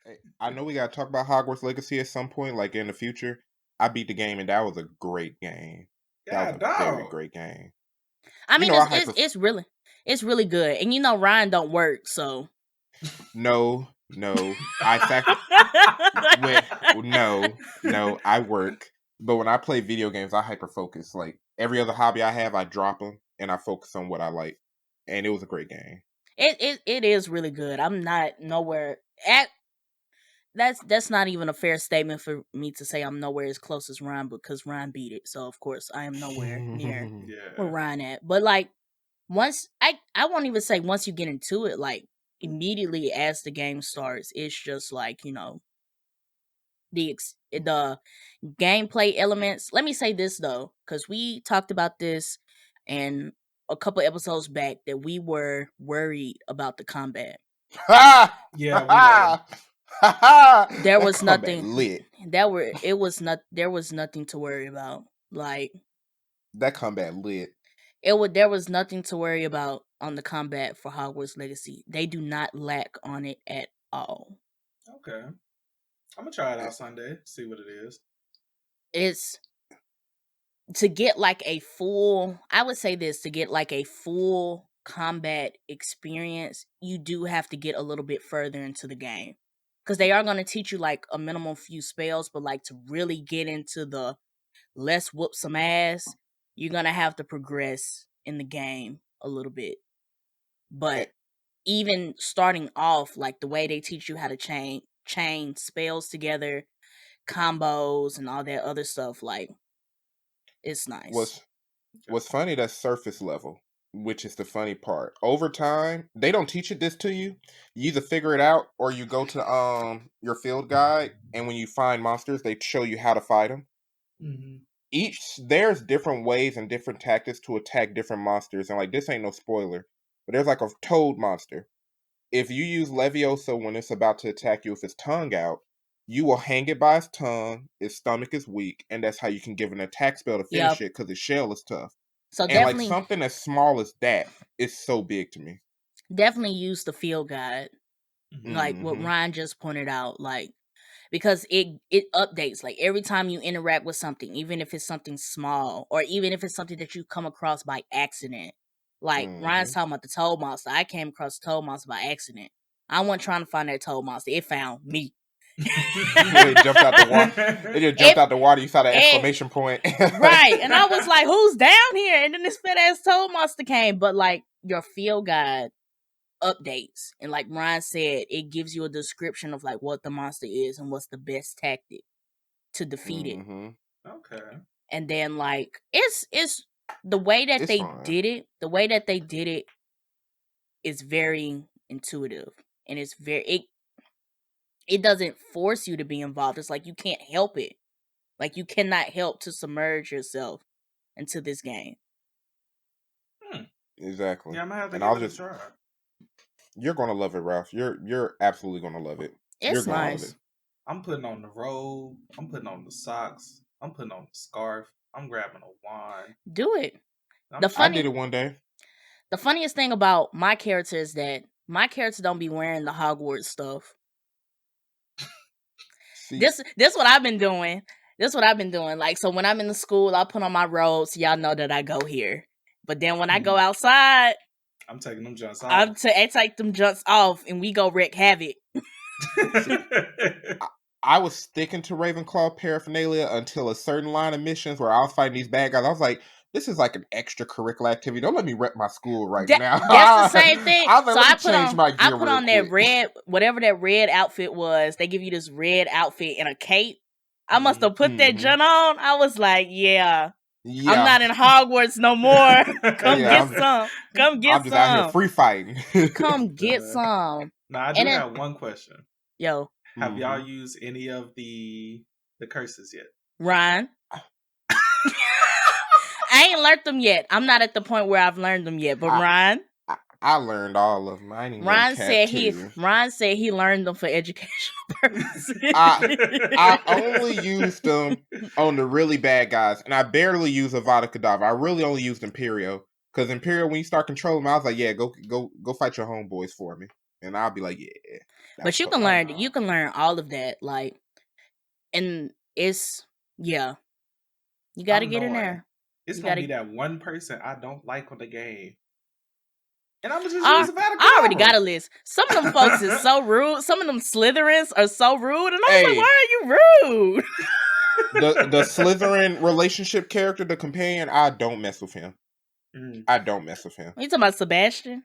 Hey, I know we gotta talk about Hogwarts Legacy at some point, like in the future. I beat the game and that was a great game. That was Yeah, a very dog. great game. I You mean, know, I hyper. it's really good, and Ryan don't work, so. No, no. I fact when no, I work. But when I play video games, I hyper focus. Like every other hobby I have, I drop them and I focus on what I like. And it was a great game. It is really good. I'm not nowhere at. That's not even a fair statement for me to say I'm nowhere as close as Ryan, because Ryan beat it. So of course I am nowhere near where Yeah. Ryan at. But like once I won't even say once you get into it, like immediately as the game starts, it's just like the gameplay elements. Let me say this though, because we talked about this and a couple episodes back that we were worried about the combat. Yeah, we were. There That was combat nothing lit. there was nothing to worry about. Like That combat lit. there was nothing to worry about on the combat for Hogwarts Legacy. They do not lack on it at all. Okay. I'm gonna try it out Sunday, see what it is. It's to get like a full, I would say this, to get like a full combat experience, you do have to get a little bit further into the game. Because they are going to teach you like a minimum few spells, but like to really get into the let's whoop some ass, you're going to have to progress in the game a little bit. But even starting off, like the way they teach you how to chain spells together, combos, and all that other stuff, like it's nice. What's funny, that's surface level, which is the funny part. Over time, they don't teach it this to you. You either figure it out or you go to your field guide, and when you find monsters, they show you how to fight them. Mm-hmm. There's different ways and different tactics to attack different monsters, and like this ain't no spoiler, but there's like a toad monster. If you use Leviosa when it's about to attack you with its tongue out, you will hang it by its tongue, its stomach is weak, and that's how you can give an attack spell to finish Yep. it because its shell is tough. So And like definitely something as small as that is so big to me. use the field guide, like what Mm-hmm. Ryan just pointed out, like because it updates like every time you interact with something, even if it's something small or even if it's something that you come across by accident. Like Ryan's Mm-hmm. talking about the toad monster. I came across the toad monster by accident. I wasn't trying to find that toad monster. It found me. It jumped out the water. It just jumped out the water. You saw the exclamation point. Right. And I was like, who's down here? And then this fat ass toad monster came. But like your field guide updates. And like Ryan said, it gives you a description of like what the monster is and what's the best tactic to defeat it. Mm-hmm. Okay. And then like it's the way that It's they fun. did it is very intuitive. And it's very it doesn't force you to be involved. It's like you can't help it. Like you cannot help to submerge yourself into this game. Exactly. Yeah, I'm gonna have to And give it a try. You're gonna love it, Ralph. You're absolutely gonna love it. It's You're gonna love nice. it. I'm putting on the robe. I'm putting on the socks. I'm putting on the scarf. I'm grabbing a wand. Do it. I did it one day. The funniest thing about my character is that my character don't be wearing the Hogwarts stuff. See, This what I've been doing. This what I've been doing. Like, so when I'm in the school, I put on my robe so y'all know that I go here. But then when I go outside, I'm taking them jumps off. I take them jumps off and we go wreak havoc. I was sticking to Ravenclaw paraphernalia until a certain line of missions where I was fighting these bad guys. I was like, this is like an extracurricular activity. Don't let me rep my school right now. That's the same thing. I was like, so let me change my gear I put on that quick. red, whatever that red outfit was. They give you this red outfit and a cape. I must have put that junk on. I was like, yeah. I'm not in Hogwarts no more. Come get some. Come get I'm just out here free fighting. Come get some. Now I do have one question. Yo. Have y'all used any of the curses yet? Ryan? I ain't learned them yet. I'm not at the point where I've learned them yet. But Ryan? I learned all of them. I ain't even Ryan said he learned them for educational purposes. I only used them on the really bad guys, and I barely use Avada Kedavra. I really only used Imperio, because Imperio, when you start controlling them, I was like, yeah, go fight your homeboys for me. and I'll be like, yeah, But that's you can cold. Oh learn. no, You can learn all of that. Like, and it's yeah. You got to I'm get in knowing there. it's You gonna got be to. that one person I don't like on the game, and I'm gonna just use I a I already got Vadakara. a list. Some of them folks is so rude. Some of them Slytherins are so rude, and I was like, Hey, "Why are you rude?" the Slytherin relationship character, the companion, I don't mess with him. Mm. I don't mess with him. You talking about Sebastian?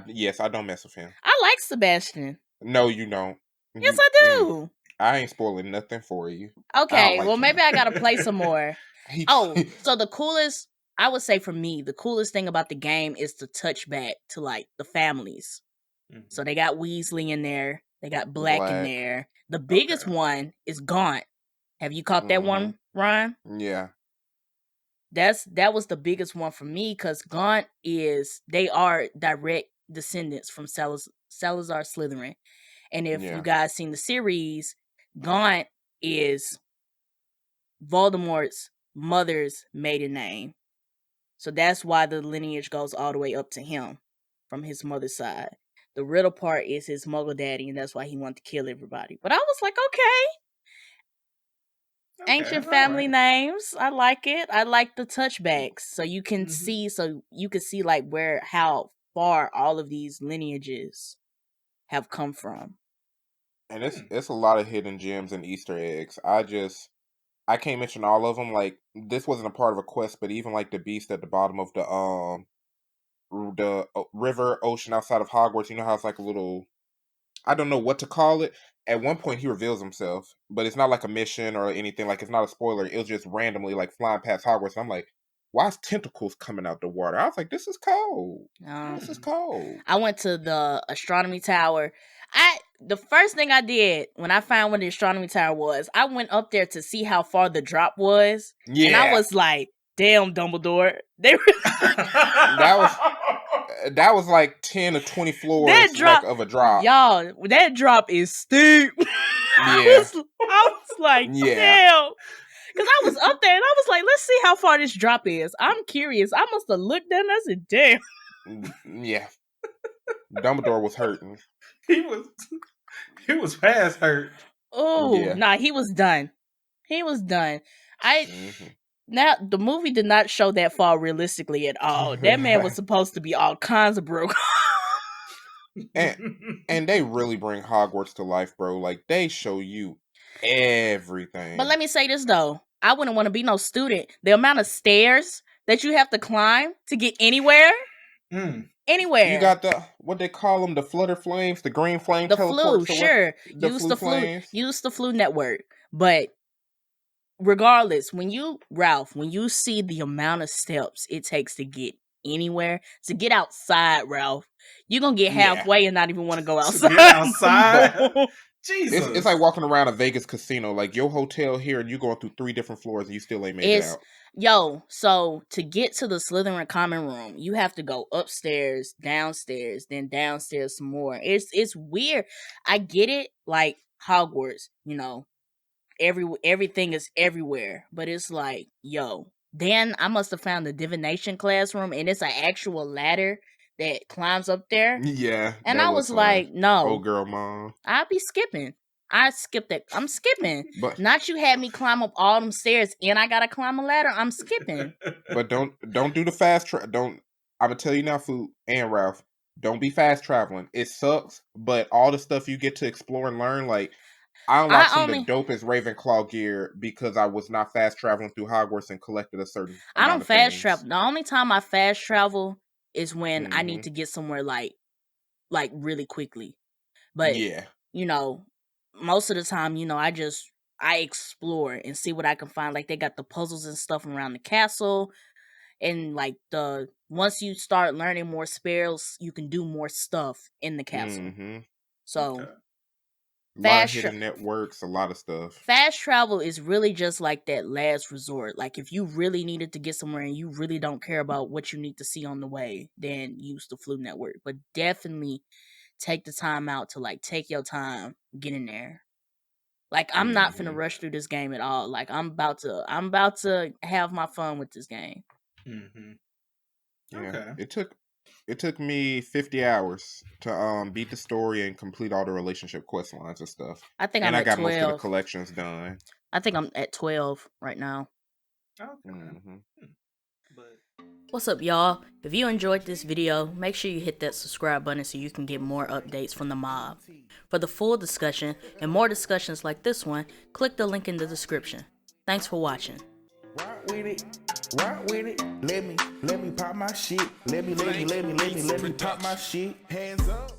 Yes, I don't mess with him. I like Sebastian. No, you don't. Yes, You, I mm, do. I ain't spoiling nothing for you. I don't Okay, well like maybe him. I gotta play some more. He, Oh, so the coolest, I would say for me, the coolest thing about the game is to touch back to like the families. So Mhm. they got Weasley in there, they got Black in Black. there. The Okay. biggest one is Gaunt. Have you caught that Mm-hmm. one, Ryan? Yeah. That was the biggest one for me because Gaunt is they are direct descendants from Salazar Slytherin. And if you Yeah. guys seen the series, Gaunt is Voldemort's mother's maiden name. So that's why the lineage goes all the way up to him from his mother's side. The riddle part is his muggle daddy, and that's why he wanted to kill everybody. But I was like, okay, Okay. ancient All family right. names. I like it. I like the touchbacks. So Mm-hmm. you can see like how far all of these lineages have come from. And Hmm. it's a lot of hidden gems and Easter eggs. I can't mention all of them. Like this wasn't a part of a quest, but even like the beast at the bottom of the river ocean outside of Hogwarts. You know how it's like a little. I don't know what to call it. At one point, he reveals himself, but it's not like a mission or anything. Like it's not a spoiler. It was just randomly like flying past Hogwarts. And I'm like, why is tentacles coming out the water? I was like, this is cold. This is Hmm. cold. I went to the astronomy tower. The first thing I did when I found what the astronomy tower was, I went up there to see how far the drop was, and I Yeah, was like, "Damn, Dumbledore, they that was that was like 10 or 20 that floors like drop, of a drop. y'all, that drop is steep." Yeah, I was like, yeah, "Damn." Because I was up there and I was like, let's see how far this drop is. I'm curious. I must have looked down and I said, damn. yeah. Dumbledore was hurting. he was he was fast hurt. Oh, Yeah. nah, he was done. He was done. I Hmm. Now the movie did not show that fall realistically at all. That man was supposed to be all kinds of broke. and and they really bring Hogwarts to life, bro. Like they show you But everything. let me say this though. I wouldn't want to be no student. The amount of stairs that you have to climb to get anywhere, Mm. You anywhere. got the what they call them, the flutter flames, the green flame The flu, teleports or what? sure. The flu flames. Use the flu network. But regardless, when you see the amount of steps it takes to get anywhere, to get outside, Ralph, you're gonna get Yeah. halfway and not even want to go To get outside no outside, more. It's Jesus. like walking around a Vegas casino. Like your hotel here, and you going through 3 different floors, and you still ain't made it It's out. so to get to the Slytherin common room, you have to go upstairs, downstairs, then downstairs some more. It's weird. I get it, like Hogwarts, everything is everywhere, but it's like, yo, then I must have found the divination classroom, and it's an actual ladder that climbs up there, Yeah, and that I was was fun. like, Old no, girl mom. I'll be skipping. I skipped it. I'm skipping. But Not you had me climb up all them stairs, and I gotta climb a ladder. I'm skipping. but don't do the fast don't. I'm gonna tell you now, Food and Ralph. Don't be fast traveling. It sucks, but all the stuff you get to explore and learn, like I unlocked I some of the only dopest Ravenclaw gear because I was not fast traveling through Hogwarts and collected a certain I amount don't of fast things. travel. The only time I fast travel is when I need Hmm. to get somewhere like really quickly. But Yeah. you know, most of the time, I explore and see what I can find. Like they got the puzzles and stuff around the castle, and like the once you start learning more spells, you can do more stuff in the castle. Hmm. So Okay. A lot of fast tra- hidden networks, a lot of stuff. fast travel is really just like that last resort. Like if you really needed to get somewhere and you really don't care about what you need to see on the way, then use the Flu Network. But definitely take the time out to like take your time, get in there. Like I'm not finna Hmm. rush through this game at all. Like I'm about to have my fun with this game. Hmm. Yeah. Okay. It took me 50 hours to beat the story and complete all the relationship quest lines and stuff. I think And I'm I at got most of the 12. collections done. I think I'm at 12 right now. Okay. Hmm. But What's up, y'all? If you enjoyed this video, make sure you hit that subscribe button so you can get more updates from the mob. For the full discussion and more discussions like this one, click the link in the description. Thanks for watching. Rock with it, rock with it. Let me pop my shit. Let me pop my shit. Hands up.